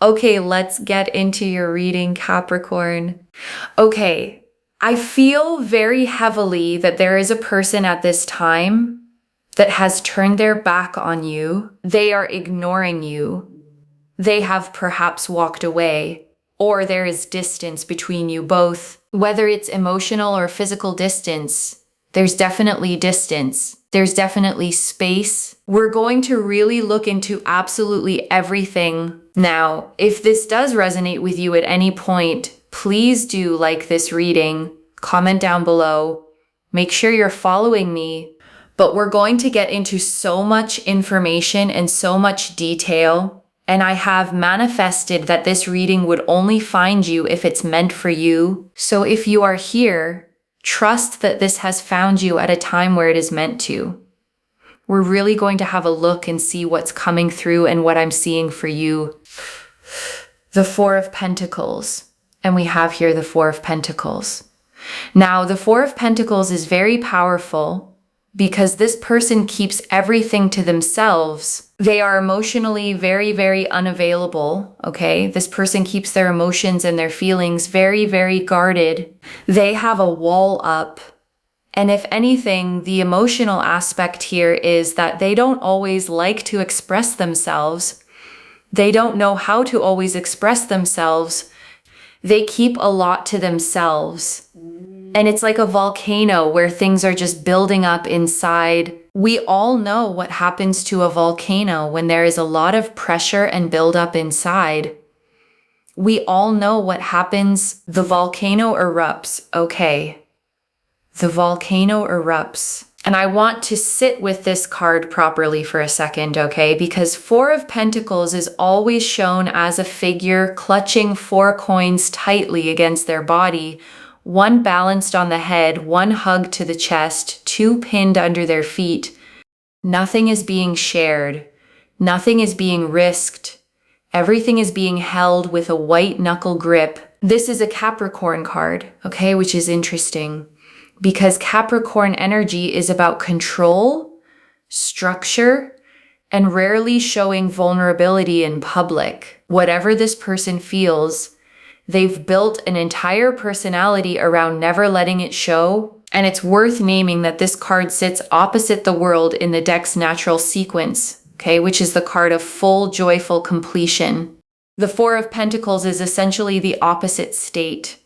Okay, let's get into your reading, Capricorn. Okay, I feel very heavily that there is a person at this time that has turned their back on you. They are ignoring you. They have perhaps walked away, or there is distance between you both. Whether it's emotional or physical distance, there's definitely distance. There's definitely space. We're going to really look into absolutely everything. Now, if this does resonate with you at any point, please do like this reading, comment down below, make sure you're following me. But we're going to get into so much information and so much detail. And I have manifested that this reading would only find you if it's meant for you. So if you are here, trust that this has found you at a time where it is meant to. We're really going to have a look and see what's coming through and what I'm seeing for you. The Four of Pentacles. And we have here the Four of Pentacles. Now, the Four of Pentacles is very powerful because this person keeps everything to themselves. They are emotionally very, very unavailable, okay? This person keeps their emotions and their feelings very, very guarded. They have a wall up. And if anything, the emotional aspect here is that they don't always like to express themselves. They don't know how to always express themselves. They keep a lot to themselves. And it's like a volcano where things are just building up inside. We all know what happens to a volcano when there is a lot of pressure and buildup inside. We all know what happens. The volcano erupts. Okay. The volcano erupts. And I want to sit with this card properly for a second, okay? Because Four of Pentacles is always shown as a figure clutching 4 coins tightly against their body. 1 balanced on the head, 1 hugged to the chest, 2 pinned under their feet. Nothing is being shared. Nothing is being risked. Everything is being held with a white knuckle grip. This is a Capricorn card, okay, which is interesting because Capricorn energy is about control, structure, and rarely showing vulnerability in public. Whatever this person feels, they've built an entire personality around never letting it show. And it's worth naming that this card sits opposite the World in the deck's natural sequence, okay, which is the card of full joyful completion. The Four of Pentacles is essentially the opposite state,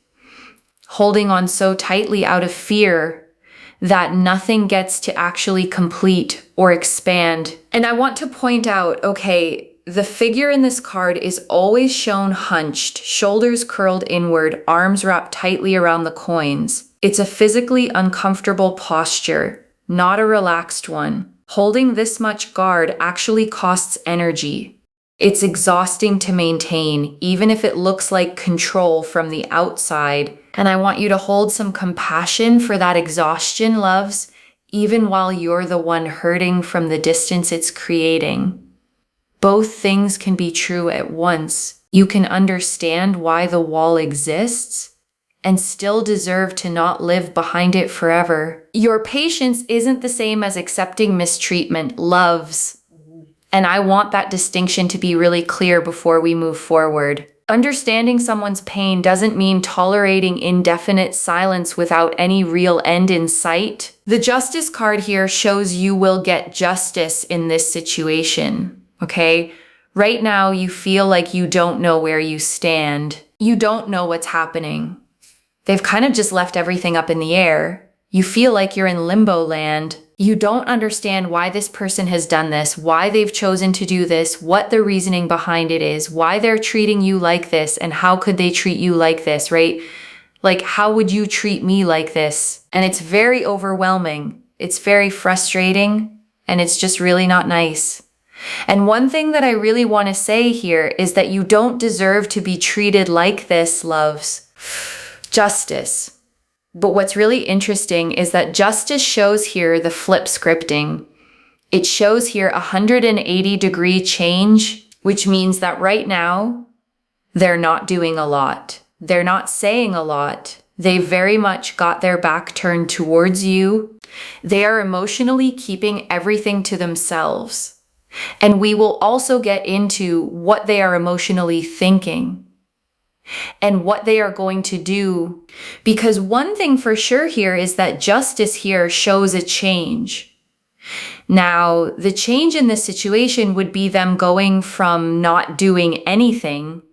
holding on so tightly out of fear that nothing gets to actually complete or expand. And I want to point out, okay, the figure in this card is always shown hunched, shoulders curled inward, arms wrapped tightly around the coins. It's a physically uncomfortable posture, not a relaxed one. Holding this much guard actually costs energy. It's exhausting to maintain, even if it looks like control from the outside. And I want you to hold some compassion for that exhaustion, loves, even while you're the one hurting from the distance it's creating. Both things can be true at once. You can understand why the wall exists and still deserve to not live behind it forever. Your patience isn't the same as accepting mistreatment, loves. And I want that distinction to be really clear before we move forward. Understanding someone's pain doesn't mean tolerating indefinite silence without any real end in sight. The Justice card here shows you will get justice in this situation. Okay, right now you feel like you don't know where you stand. You don't know what's happening. They've kind of just left everything up in the air. You feel like you're in limbo land. You don't understand why this person has done this, why they've chosen to do this, what the reasoning behind it is, why they're treating you like this, and how could they treat you like this, right? Like, how would you treat me like this? And it's very overwhelming. It's very frustrating, and it's just really not nice. And one thing that I really want to say here is that you don't deserve to be treated like this, loves. Justice. But what's really interesting is that justice shows here the flip scripting. It shows here a 180-degree change, which means that right now, they're not doing a lot. They're not saying a lot. They very much got their back turned towards you. They are emotionally keeping everything to themselves. And we will also get into what they are emotionally thinking and what they are going to do. Because one thing for sure here is that justice here shows a change. Now, the change in this situation would be them going from not doing anything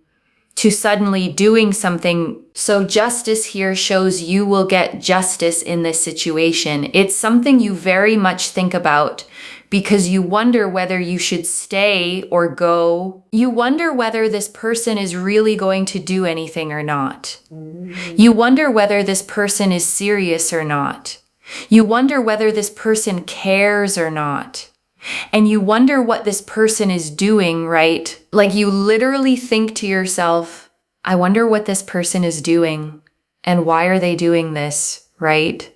to suddenly doing something. So justice here shows you will get justice in this situation. It's something you very much think about because you wonder whether you should stay or go. You wonder whether this person is really going to do anything or not. You wonder whether this person is serious or not. You wonder whether this person cares or not. And you wonder what this person is doing, right? Like you literally think to yourself, I wonder what this person is doing and why are they doing this, right?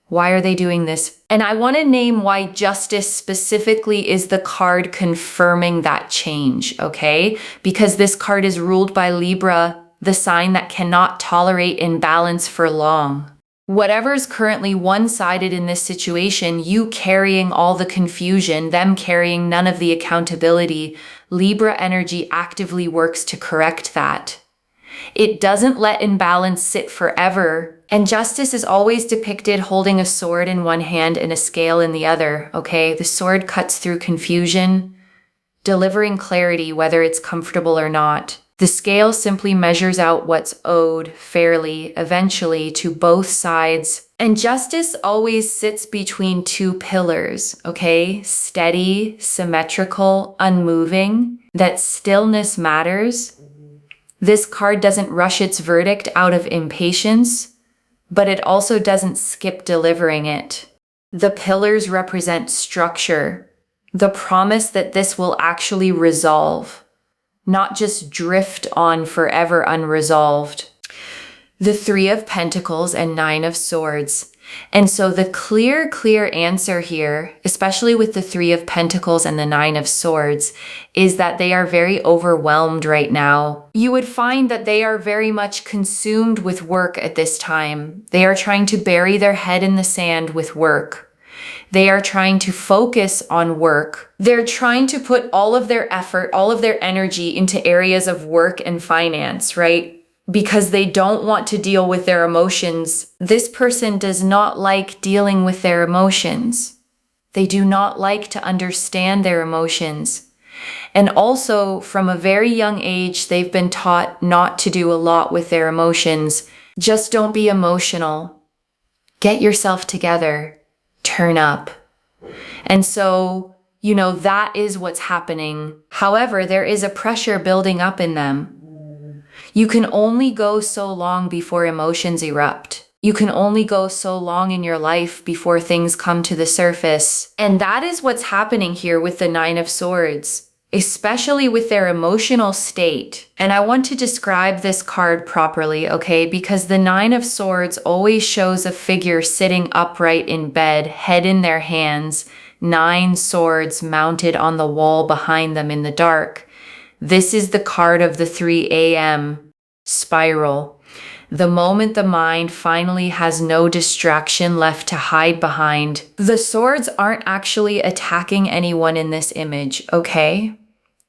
Why are they doing this? And I want to name why justice specifically is the card confirming that change, okay? Because this card is ruled by Libra, the sign that cannot tolerate imbalance for long. Whatever's currently one-sided in this situation, you carrying all the confusion, them carrying none of the accountability, Libra energy actively works to correct that. It doesn't let imbalance sit forever. And justice is always depicted holding a sword in one hand and a scale in the other, okay? The sword cuts through confusion, delivering clarity whether it's comfortable or not. The scale simply measures out what's owed fairly, eventually, to both sides. And justice always sits between two pillars, okay? Steady, symmetrical, unmoving. That stillness matters. This card doesn't rush its verdict out of impatience, but it also doesn't skip delivering it. The pillars represent structure, the promise that this will actually resolve, not just drift on forever unresolved. The Three of Pentacles and Nine of Swords. And so the clear answer here, especially with the Three of Pentacles and the Nine of Swords, is that they are very overwhelmed right now. You would find that they are very much consumed with work at this time. They are trying to bury their head in the sand with work. They are trying to focus on work. They're trying to put all of their effort, all of their energy into areas of work and finance, right? Because they don't want to deal with their emotions. This person does not like dealing with their emotions. They do not like to understand their emotions. And also, from a very young age, they've been taught not to do a lot with their emotions. Just don't be emotional. Get yourself together. Turn up. And so, that is what's happening. However, there is a pressure building up in them. You can only go so long before emotions erupt. You can only go so long in your life before things come to the surface. And that is what's happening here with the Nine of Swords, especially with their emotional state. And I want to describe this card properly, okay? Because the Nine of Swords always shows a figure sitting upright in bed, head in their hands, 9 swords mounted on the wall behind them in the dark. This is the card of the 3 a.m. spiral. The moment the mind finally has no distraction left to hide behind. The swords aren't actually attacking anyone in this image, okay?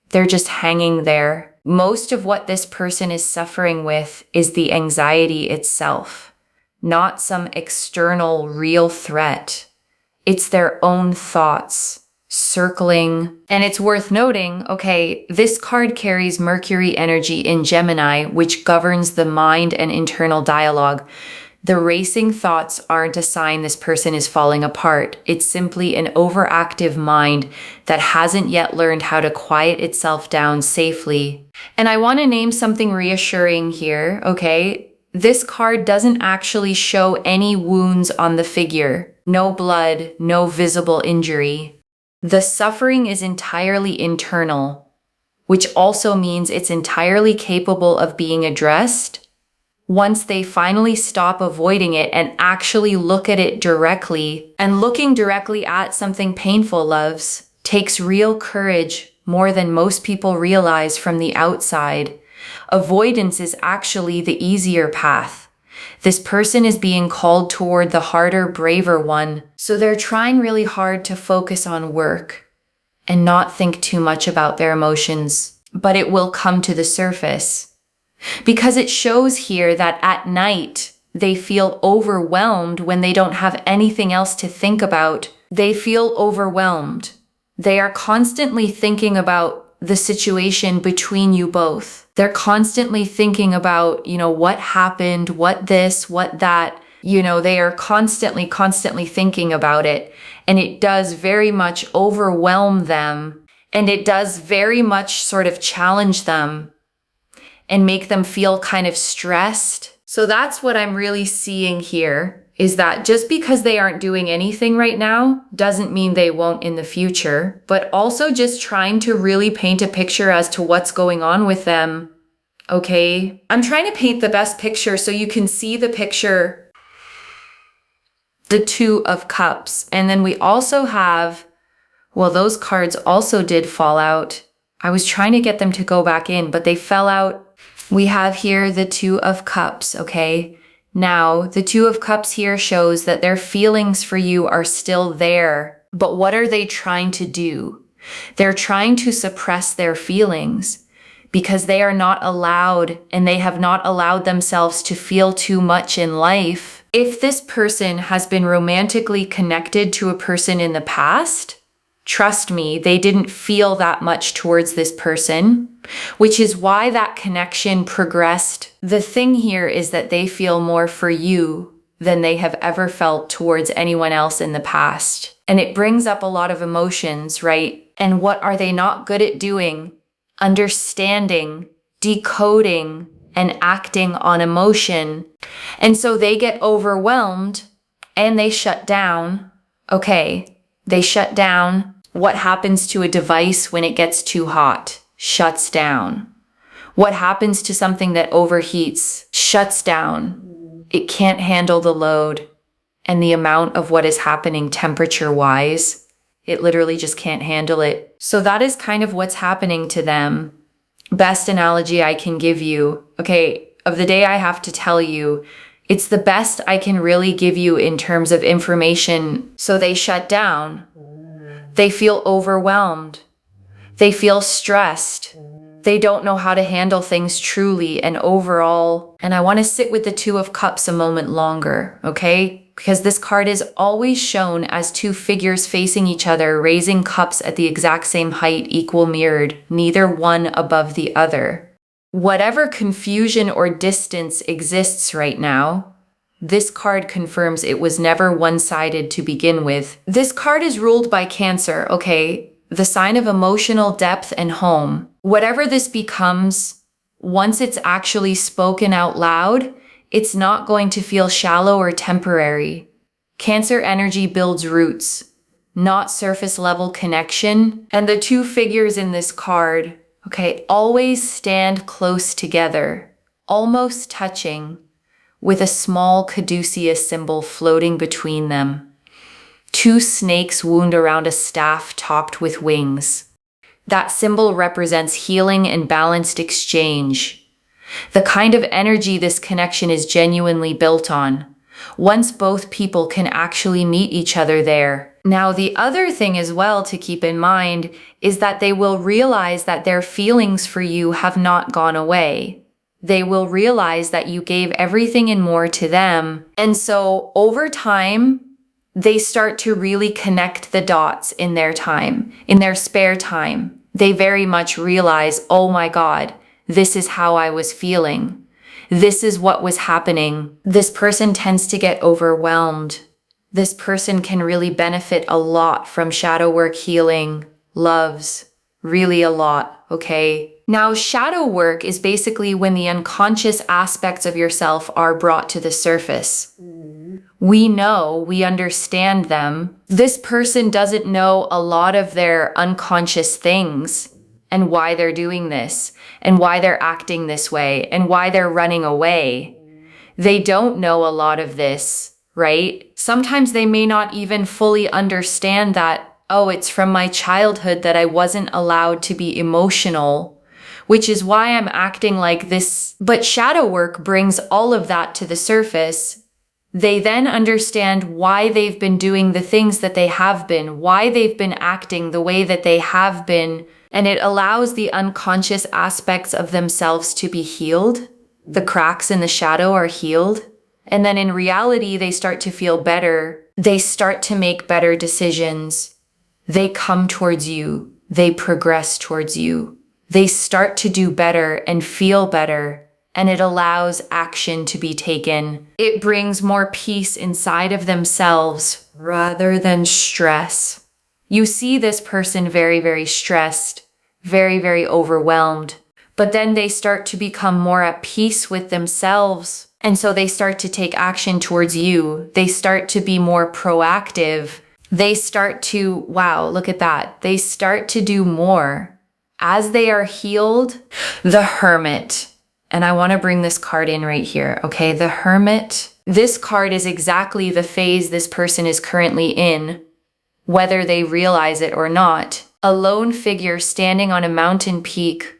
They're just hanging there. Most of what this person is suffering with is the anxiety itself, not some external real threat. It's their own thoughts circling. And it's worth noting, okay, this card carries Mercury energy in Gemini, which governs the mind and internal dialogue. The racing thoughts aren't a sign this person is falling apart. It's simply an overactive mind that hasn't yet learned how to quiet itself down safely. And I want to name something reassuring here, okay? This card doesn't actually show any wounds on the figure. No blood, no visible injury. The suffering is entirely internal, which also means it's entirely capable of being addressed once they finally stop avoiding it and actually look at it directly. And looking directly at something painful, loves, takes real courage, more than most people realize from the outside. Avoidance is actually the easier path. This person is being called toward the harder, braver one. So they're trying really hard to focus on work. and not think too much about their emotions, but it will come to the surface. Because it shows here that at night, they feel overwhelmed when they don't have anything else to think about. They feel overwhelmed. They are constantly thinking about the situation between you both. They're constantly thinking about, what happened, what this, what that. They are constantly thinking about it. And it does very much overwhelm them. And it does very much sort of challenge them and make them feel kind of stressed. So that's what I'm really seeing here, is that just because they aren't doing anything right now doesn't mean they won't in the future, but also just trying to really paint a picture as to what's going on with them. Okay? I'm trying to paint the best picture so you can see the picture. The Two of Cups. And then we also have, those cards also did fall out. I was trying to get them to go back in, but they fell out. We have here the Two of Cups, okay? Now, the Two of Cups here shows that their feelings for you are still there. But what are they trying to do? They're trying to suppress their feelings because they are not allowed, and they have not allowed themselves to feel too much in life. If this person has been romantically connected to a person in the past, trust me, they didn't feel that much towards this person, which is why that connection progressed. The thing here is that they feel more for you than they have ever felt towards anyone else in the past. And it brings up a lot of emotions, right? And what are they not good at doing? Understanding, decoding, and acting on emotion. And so they get overwhelmed and they shut down. Okay, they shut down. What happens to a device when it gets too hot? Shuts down. What happens to something that overheats? Shuts down. It can't handle the load and the amount of what is happening temperature-wise. It literally just can't handle it. So that is kind of what's happening to them. Best analogy I can give you. Okay, of the day I have to tell you, it's the best I can really give you in terms of information. So they shut down. They feel overwhelmed. They feel stressed. They don't know how to handle things truly and overall. And I want to sit with the Two of Cups a moment longer, okay? Because this card is always shown as two figures facing each other, raising cups at the exact same height, equal mirrored, neither one above the other. Whatever confusion or distance exists right now, this card confirms it was never one-sided to begin with. This card is ruled by Cancer, okay? The sign of emotional depth and home. Whatever this becomes, once it's actually spoken out loud, it's not going to feel shallow or temporary. Cancer energy builds roots, not surface level connection. And the two figures in this card, okay, always stand close together, almost touching, with a small caduceus symbol floating between them. Two snakes wound around a staff topped with wings. That symbol represents healing and balanced exchange. The kind of energy this connection is genuinely built on, once both people can actually meet each other there. Now, the other thing as well to keep in mind is that they will realize that their feelings for you have not gone away. They will realize that you gave everything and more to them. And so over time, they start to really connect the dots in their time, in their spare time. They very much realize, oh my God, this is how I was feeling. This is what was happening. This person tends to get overwhelmed. This person can really benefit a lot from shadow work healing, loves, really a lot, okay? Now, shadow work is basically when the unconscious aspects of yourself are brought to the surface. We know, we understand them. This person doesn't know a lot of their unconscious things and why they're doing this, and why they're acting this way, and why they're running away. They don't know a lot of this, right? Sometimes they may not even fully understand that, oh, it's from my childhood that I wasn't allowed to be emotional, which is why I'm acting like this. But shadow work brings all of that to the surface, They then understand why they've been doing the things that they have been, why they've been acting the way that they have been, and it allows the unconscious aspects of themselves to be healed. The cracks in the shadow are healed. And then in reality, they start to feel better. They start to make better decisions. They come towards you. They progress towards you. They start to do better and feel better. And it allows action to be taken. It brings more peace inside of themselves rather than stress. You see this person very, very stressed, very, very overwhelmed, but then they start to become more at peace with themselves. And so they start to take action towards you. They start to be more proactive. They start to, wow, look at that. They start to do more. As they are healed, the Hermit. And I want to bring this card in right here, okay? The Hermit. This card is exactly the phase this person is currently in, whether they realize it or not. A lone figure standing on a mountain peak,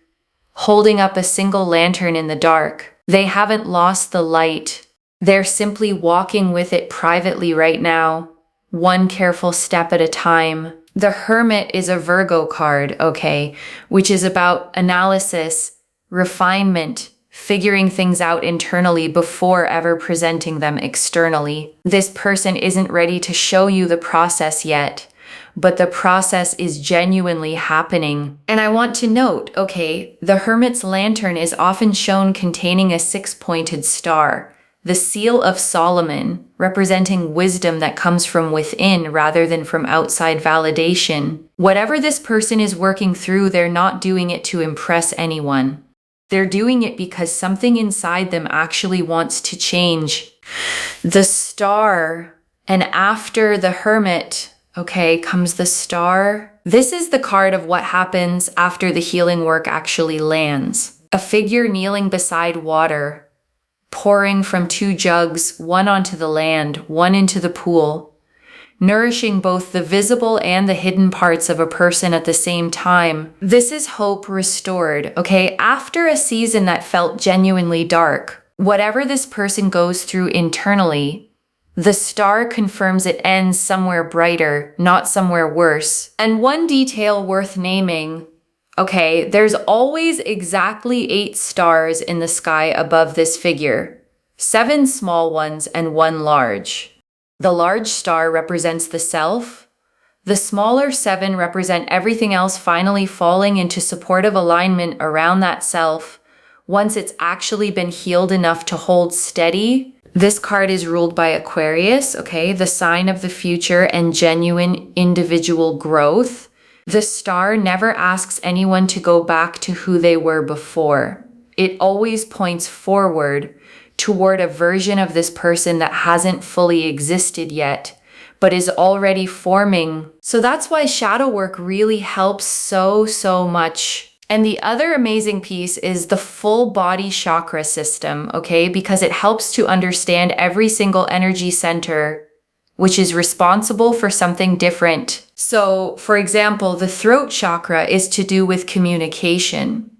holding up a single lantern in the dark. They haven't lost the light. They're simply walking with it privately right now, one careful step at a time. The Hermit is a Virgo card, okay, which is about analysis, refinement, figuring things out internally before ever presenting them externally. This person isn't ready to show you the process yet, but the process is genuinely happening. And I want to note, okay, the Hermit's lantern is often shown containing a six-pointed star, the seal of Solomon, representing wisdom that comes from within rather than from outside validation. Whatever this person is working through, they're not doing it to impress anyone. They're doing it because something inside them actually wants to change. The Star, and after the Hermit, okay, comes the Star. This is the card of what happens after the healing work actually lands. A figure kneeling beside water, pouring from two jugs, one onto the land, one into the pool, nourishing both the visible and the hidden parts of a person at the same time. This is hope restored, okay? After a season that felt genuinely dark, whatever this person goes through internally, the Star confirms it ends somewhere brighter, not somewhere worse. And one detail worth naming, okay, there's always exactly 8 stars in the sky above this figure, 7 small ones and 1 large. The large star represents the self. The smaller 7 represent everything else finally falling into supportive alignment around that self once it's actually been healed enough to hold steady. This card is ruled by Aquarius, okay, the sign of the future and genuine individual growth. The star never asks anyone to go back to who they were before. It always points forward toward a version of this person that hasn't fully existed yet, but is already forming. So that's why shadow work really helps so much. And the other amazing piece is the full body chakra system, okay? Because it helps to understand every single energy center, which is responsible for something different. So, for example, the throat chakra is to do with communication.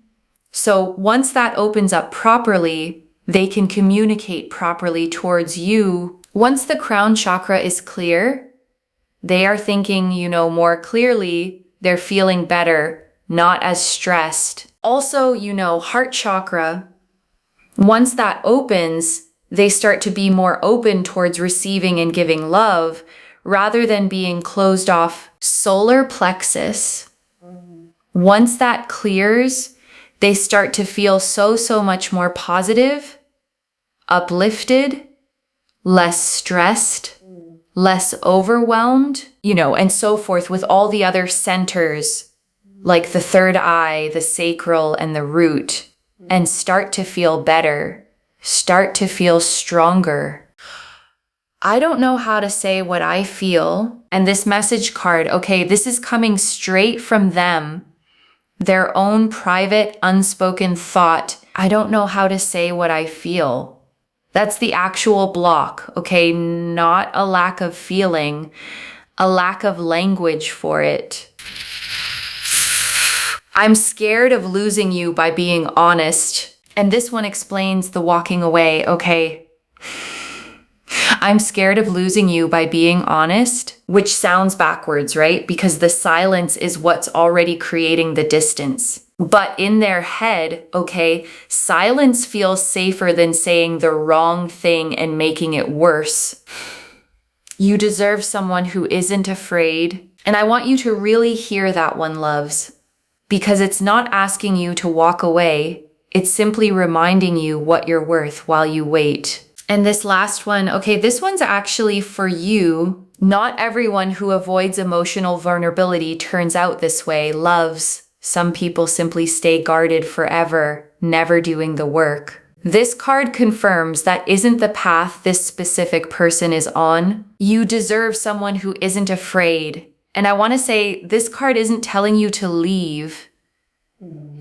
So once that opens up properly, they can communicate properly towards you. Once the crown chakra is clear, they are thinking, more clearly, they're feeling better, not as stressed. Also, heart chakra, once that opens, they start to be more open towards receiving and giving love rather than being closed off. Solar plexus, once that clears, they start to feel so much more positive, uplifted, less stressed, less overwhelmed, and so forth with all the other centers, like the third eye, the sacral, and the root, and start to feel better, start to feel stronger. I don't know how to say what I feel. And this message card, okay, this is coming straight from them. Their own private, unspoken thought. I don't know how to say what I feel. That's the actual block, okay? Not a lack of feeling, a lack of language for it. I'm scared of losing you by being honest. And this one explains the walking away, okay? I'm scared of losing you by being honest, which sounds backwards, right? Because the silence is what's already creating the distance. But in their head, okay, silence feels safer than saying the wrong thing and making it worse. You deserve someone who isn't afraid. And I want you to really hear that one, loves, because it's not asking you to walk away. It's simply reminding you what you're worth while you wait. And this last one, okay, this one's actually for you. Not everyone who avoids emotional vulnerability turns out this way, loves. Some people simply stay guarded forever, never doing the work. This card confirms that isn't the path this specific person is on. You deserve someone who isn't afraid. And I want to say this card isn't telling you to leave.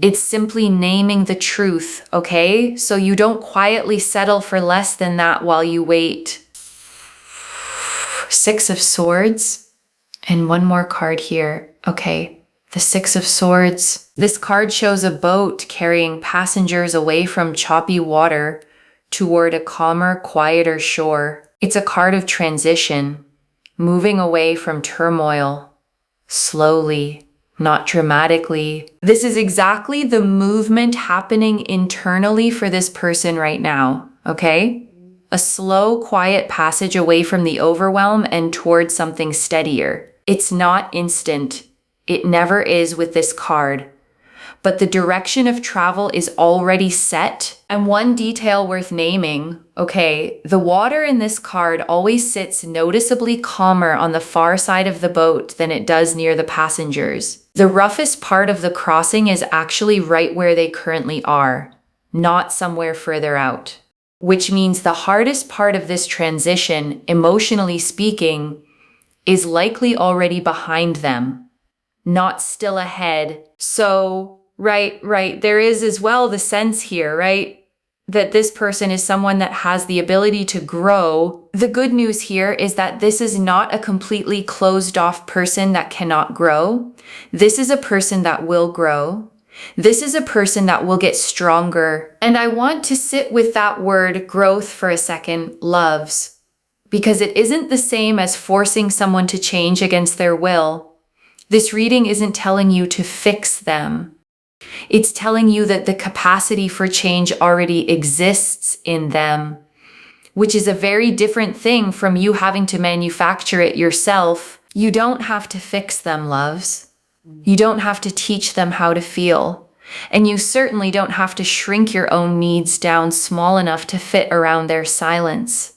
It's simply naming the truth, okay? So you don't quietly settle for less than that while you wait. Six of Swords. And one more card here. Okay, the Six of Swords. This card shows a boat carrying passengers away from choppy water toward a calmer, quieter shore. It's a card of transition, moving away from turmoil, slowly, not dramatically. This is exactly the movement happening internally for this person right now, okay? A slow, quiet passage away from the overwhelm and towards something steadier. It's not instant. It never is with this card. But the direction of travel is already set. And one detail worth naming, okay, the water in this card always sits noticeably calmer on the far side of the boat than it does near the passengers. The roughest part of the crossing is actually right where they currently are, not somewhere further out. Which means the hardest part of this transition, emotionally speaking, is likely already behind them, not still ahead. So, right. There is as well the sense here, right? That this person is someone that has the ability to grow. The good news here is that this is not a completely closed off person that cannot grow. This is a person that will grow. This is a person that will get stronger. And I want to sit with that word growth for a second, loves, because it isn't the same as forcing someone to change against their will. This reading isn't telling you to fix them. It's telling you that the capacity for change already exists in them, which is a very different thing from you having to manufacture it yourself. You don't have to fix them, loves. You don't have to teach them how to feel. And you certainly don't have to shrink your own needs down small enough to fit around their silence.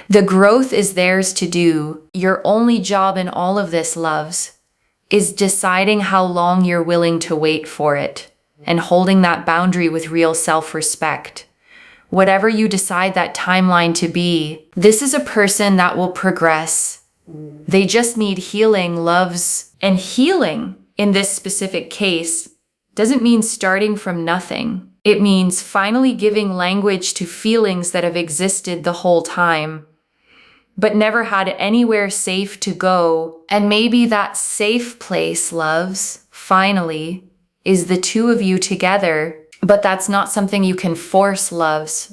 The growth is theirs to do. Your only job in all of this, loves, is deciding how long you're willing to wait for it and holding that boundary with real self-respect. Whatever you decide that timeline to be, this is a person that will progress. They just need healing, loves. And healing, in this specific case, doesn't mean starting from nothing. It means finally giving language to feelings that have existed the whole time, but never had anywhere safe to go. And maybe that safe place, loves, finally, is the two of you together. But that's not something you can force, loves,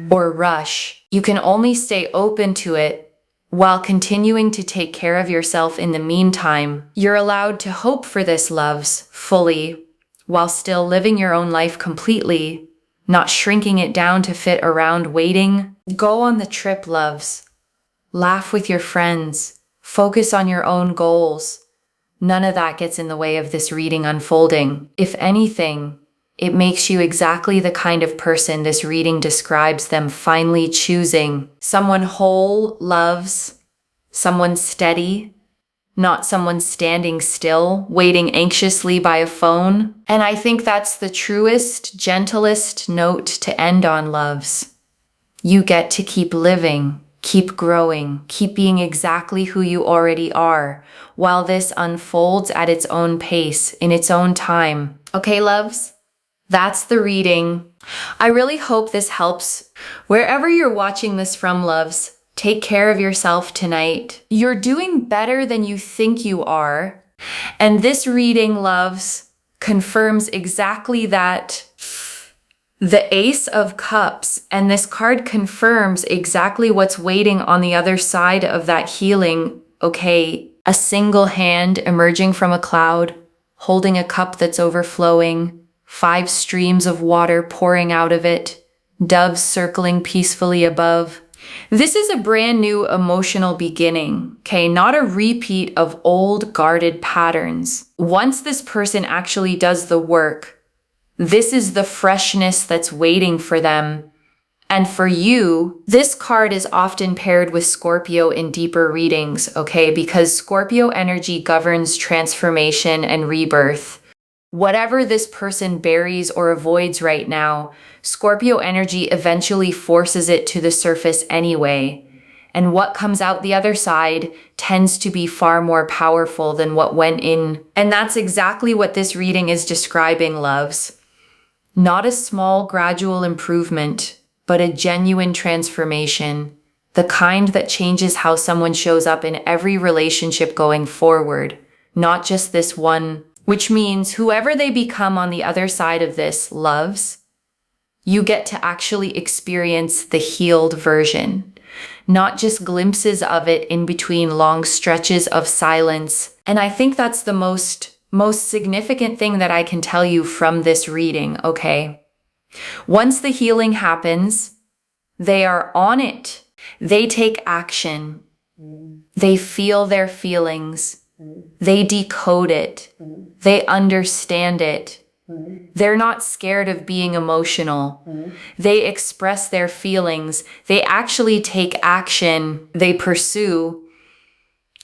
or rush. You can only stay open to it while continuing to take care of yourself in the meantime. You're allowed to hope for this, loves, fully, while still living your own life completely, not shrinking it down to fit around waiting. Go on the trip, loves. Laugh with your friends. Focus on your own goals. None of that gets in the way of this reading unfolding. If anything, it makes you exactly the kind of person this reading describes them finally choosing. Someone whole, loves. Someone steady. Not someone standing still, waiting anxiously by a phone. And I think that's the truest, gentlest note to end on, loves. You get to keep living, keep growing, keep being exactly who you already are, while this unfolds at its own pace, in its own time. Okay, loves? That's the reading. I really hope this helps. Wherever you're watching this from, loves, take care of yourself tonight. You're doing better than you think you are. And this reading, loves, confirms exactly that. the Ace of Cups, and this card confirms exactly what's waiting on the other side of that healing. Okay, a single hand emerging from a cloud, holding a cup that's overflowing, 5 streams of water pouring out of it, doves circling peacefully above. This is a brand new emotional beginning, okay? Not a repeat of old guarded patterns. Once this person actually does the work, this is the freshness that's waiting for them. And for you, this card is often paired with Scorpio in deeper readings, okay? Because Scorpio energy governs transformation and rebirth. Whatever this person buries or avoids right now, Scorpio energy eventually forces it to the surface anyway. And what comes out the other side tends to be far more powerful than what went in. And that's exactly what this reading is describing, loves. Not a small gradual improvement, but a genuine transformation. The kind that changes how someone shows up in every relationship going forward, not just this one. Which means whoever they become on the other side of this, loves, you get to actually experience the healed version, not just glimpses of it in between long stretches of silence. And I think that's the most significant thing that I can tell you from this reading, okay? Once the healing happens, they are on it. They take action. They feel their feelings. They decode it. They understand it. They're not scared of being emotional. They express their feelings. They actually take action. They pursue.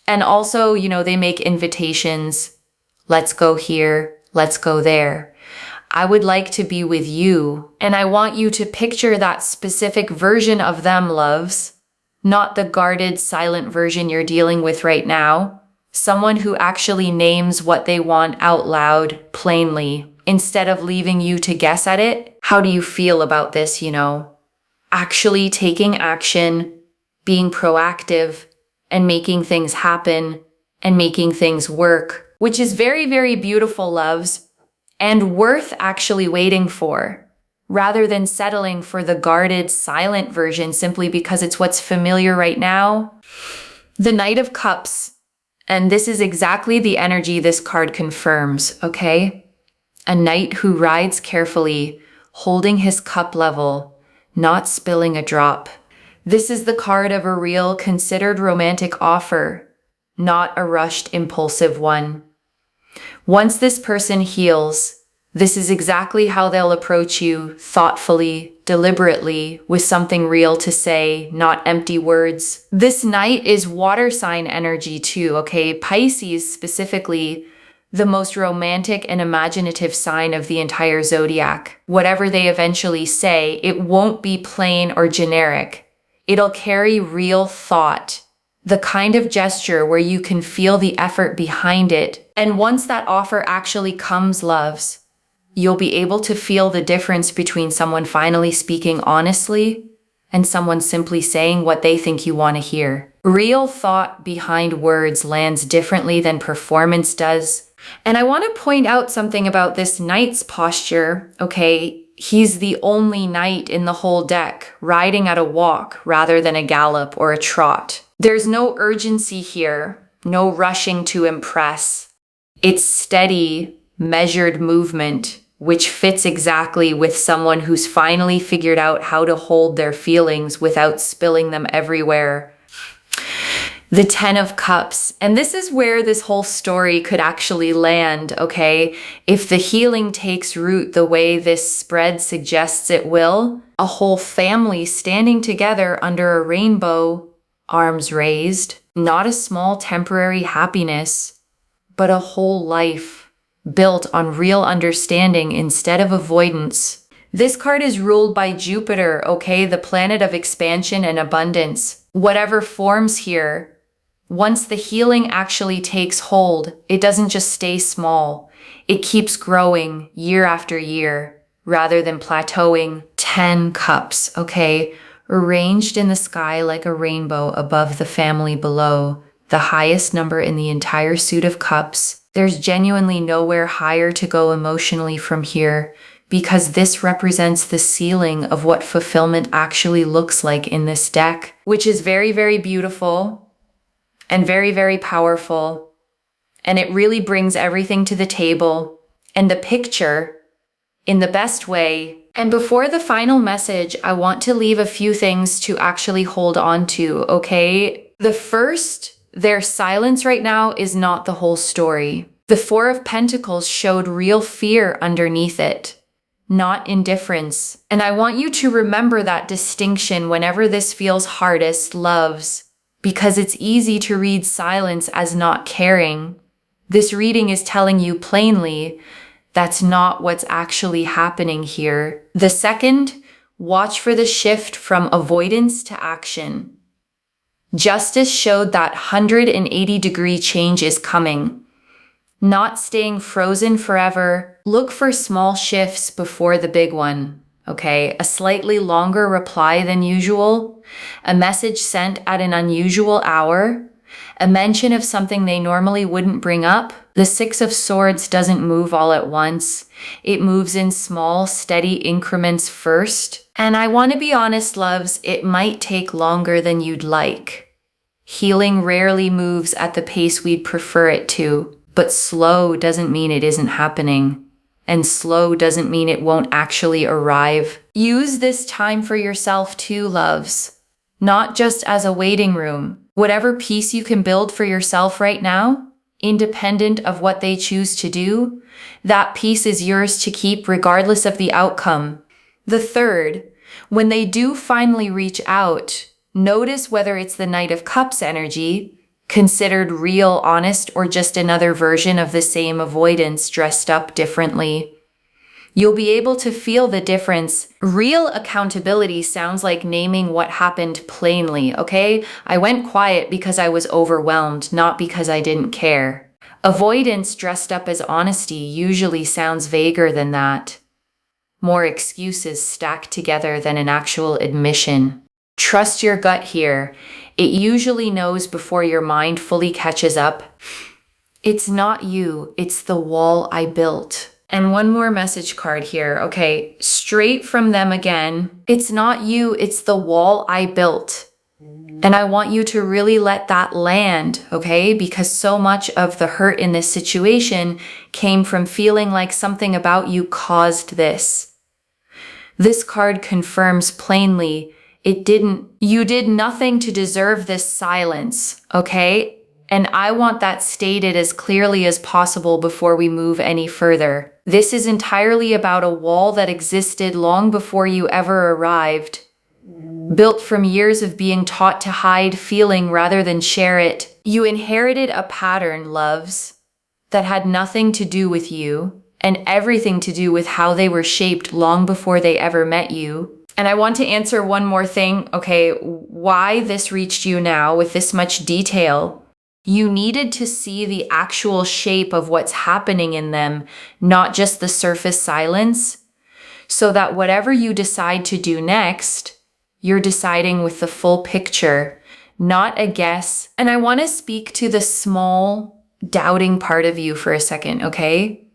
And also, they make invitations. Let's go here. Let's go there. I would like to be with you. And I want you to picture that specific version of them, loves. Not the guarded, silent version you're dealing with right now. Someone who actually names what they want out loud, plainly, instead of leaving you to guess at it. How do you feel about this, Actually taking action, being proactive, and making things happen, and making things work, which is very, very beautiful, loves, and worth actually waiting for, rather than settling for the guarded, silent version simply because it's what's familiar right now. The Knight of Cups. And this is exactly the energy this card confirms, okay? A knight who rides carefully, holding his cup level, not spilling a drop. This is the card of a real, considered romantic offer, not a rushed, impulsive one. Once this person heals, this is exactly how they'll approach you, thoughtfully, deliberately, with something real to say, not empty words. This knight is water sign energy too, okay? Pisces specifically, the most romantic and imaginative sign of the entire zodiac. Whatever they eventually say, it won't be plain or generic. It'll carry real thought. The kind of gesture where you can feel the effort behind it. And once that offer actually comes, loves, you'll be able to feel the difference between someone finally speaking honestly and someone simply saying what they think you want to hear. Real thought behind words lands differently than performance does. And I want to point out something about this knight's posture, okay? He's the only knight in the whole deck, riding at a walk rather than a gallop or a trot. There's no urgency here, no rushing to impress. It's steady, measured movement, which fits exactly with someone who's finally figured out how to hold their feelings without spilling them everywhere. The 10 of Cups. And this is where this whole story could actually land, okay? If the healing takes root the way this spread suggests it will, a whole family standing together under a rainbow, arms raised, not a small temporary happiness, but a whole life built on real understanding instead of avoidance. This card is ruled by Jupiter, okay? The planet of expansion and abundance. Whatever forms here, once the healing actually takes hold, it doesn't just stay small. It keeps growing year after year, rather than plateauing. 10 cups, okay? Arranged in the sky like a rainbow above the family below. The highest number in the entire suit of cups. There's genuinely nowhere higher to go emotionally from here. because this represents the ceiling of what fulfillment actually looks like in this deck, which is very, very beautiful and very, very powerful. And it really brings everything to the table and the picture in the best way. And before the final message, I want to leave a few things to actually hold on to, okay? The first, their silence right now is not the whole story. The Four of Pentacles showed real fear underneath it, not indifference. And I want you to remember that distinction whenever this feels hardest, loves, because it's easy to read silence as not caring. This reading is telling you plainly that's not what's actually happening here. The second, watch for the shift from avoidance to action. Justice showed that 180-degree change is coming. Not staying frozen forever. Look for small shifts before the big one, okay? A slightly longer reply than usual, a message sent at an unusual hour, a mention of something they normally wouldn't bring up. The Six of Swords doesn't move all at once. It moves in small, steady increments first. And I want to be honest, loves, it might take longer than you'd like. Healing rarely moves at the pace we'd prefer it to. But slow doesn't mean it isn't happening. And slow doesn't mean it won't actually arrive. Use this time for yourself too, loves. Not just as a waiting room. Whatever peace you can build for yourself right now, independent of what they choose to do, that peace is yours to keep regardless of the outcome. The third, when they do finally reach out, notice whether it's the Knight of Cups energy, considered real, honest, or just another version of the same avoidance dressed up differently. You'll be able to feel the difference. Real accountability sounds like naming what happened plainly, okay? I went quiet because I was overwhelmed, not because I didn't care. Avoidance dressed up as honesty usually sounds vaguer than that. More excuses stacked together than an actual admission. Trust your gut here. It usually knows before your mind fully catches up. It's not you, it's the wall I built. And one more message card here, okay? Straight from them again. It's not you, it's the wall I built. And I want you to really let that land, okay? Because so much of the hurt in this situation came from feeling like something about you caused this. This card confirms plainly you did nothing to deserve this silence, okay? And I want that stated as clearly as possible before we move any further. This is entirely about a wall that existed long before you ever arrived. Built from years of being taught to hide feeling rather than share it. You inherited a pattern, loves, that had nothing to do with you and everything to do with how they were shaped long before they ever met you. And I want to answer one more thing, okay, why this reached you now with this much detail. You needed to see the actual shape of what's happening in them, not just the surface silence, so that whatever you decide to do next, you're deciding with the full picture, not a guess. And I want to speak to the small, doubting part of you for a second, okay?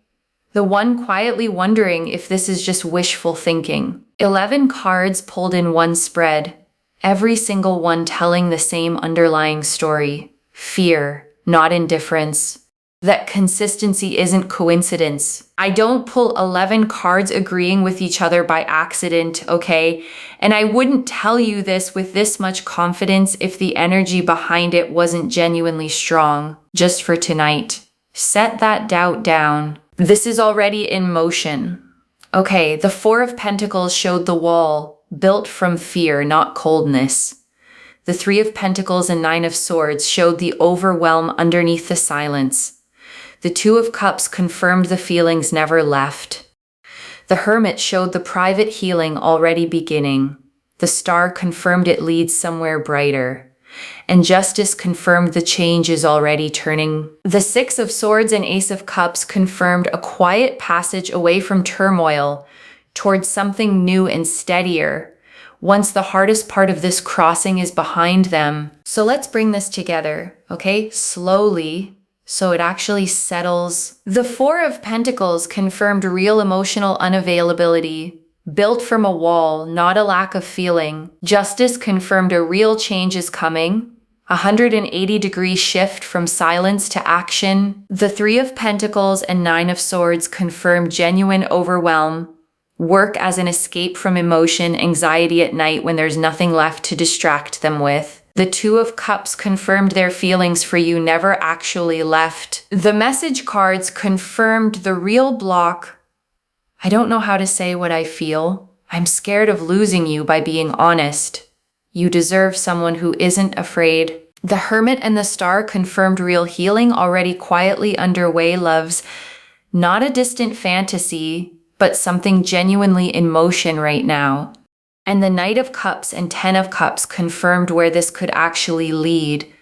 The one quietly wondering if this is just wishful thinking. 11 cards pulled in one spread, every single one telling the same underlying story. Fear, not indifference. That consistency isn't coincidence. I don't pull 11 cards agreeing with each other by accident, okay? And I wouldn't tell you this with this much confidence if the energy behind it wasn't genuinely strong. Just for tonight. Set that doubt down. This is already in motion. Okay, the Four of Pentacles showed the wall, built from fear, not coldness. The Three of Pentacles and Nine of Swords showed the overwhelm underneath the silence. The Two of Cups confirmed the feelings never left. The Hermit showed the private healing already beginning. The Star confirmed it leads somewhere brighter. And Justice confirmed the change is already turning. The Six of Swords and Ace of Cups confirmed a quiet passage away from turmoil towards something new and steadier, once the hardest part of this crossing is behind them. So let's bring this together, okay? Slowly, so it actually settles. The Four of Pentacles confirmed real emotional unavailability, built from a wall, not a lack of feeling. Justice confirmed a real change is coming. 180-degree shift from silence to action. The Three of Pentacles and Nine of Swords confirmed genuine overwhelm, work as an escape from emotion, anxiety at night when there's nothing left to distract them with. The Two of Cups confirmed their feelings for you never actually left. The message cards confirmed the real block. I don't know how to say what I feel. I'm scared of losing you by being honest. You deserve someone who isn't afraid. The Hermit and the Star confirmed real healing already quietly underway, loves. Not a distant fantasy, but something genuinely in motion right now. And the Knight of Cups and Ten of Cups confirmed where this could actually lead.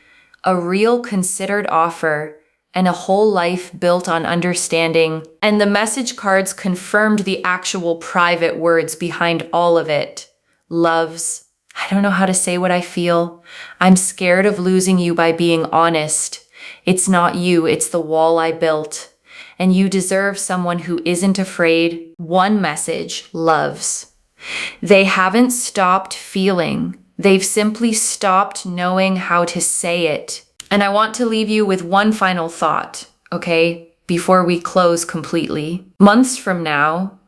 A real considered offer and a whole life built on understanding. And the message cards confirmed the actual private words behind all of it. Loves. I don't know how to say what I feel. I'm scared of losing you by being honest. It's not you, it's the wall I built. And you deserve someone who isn't afraid. One message, loves. They haven't stopped feeling. They've simply stopped knowing how to say it. And I want to leave you with one final thought, okay? Before we close completely. Months from now,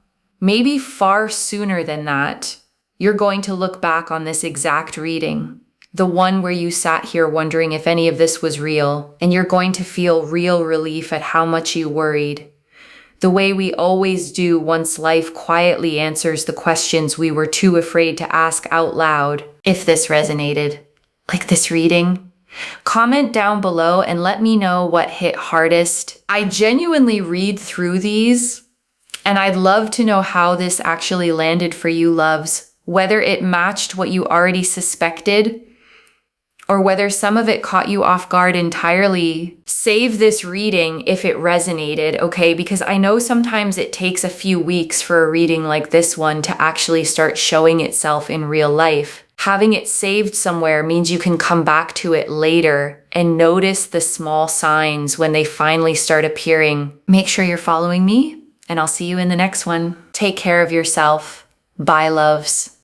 maybe far sooner than that, you're going to look back on this exact reading, the one where you sat here wondering if any of this was real, and you're going to feel real relief at how much you worried. The way we always do once life quietly answers the questions we were too afraid to ask out loud. If this resonated, like this reading, comment down below and let me know what hit hardest. I genuinely read through these, and I'd love to know how this actually landed for you, loves. Whether it matched what you already suspected, or whether some of it caught you off guard entirely. Save this reading if it resonated, okay? Because I know sometimes it takes a few weeks for a reading like this one to actually start showing itself in real life. Having it saved somewhere means you can come back to it later and notice the small signs when they finally start appearing. Make sure you're following me, and I'll see you in the next one. Take care of yourself. Bye, loves.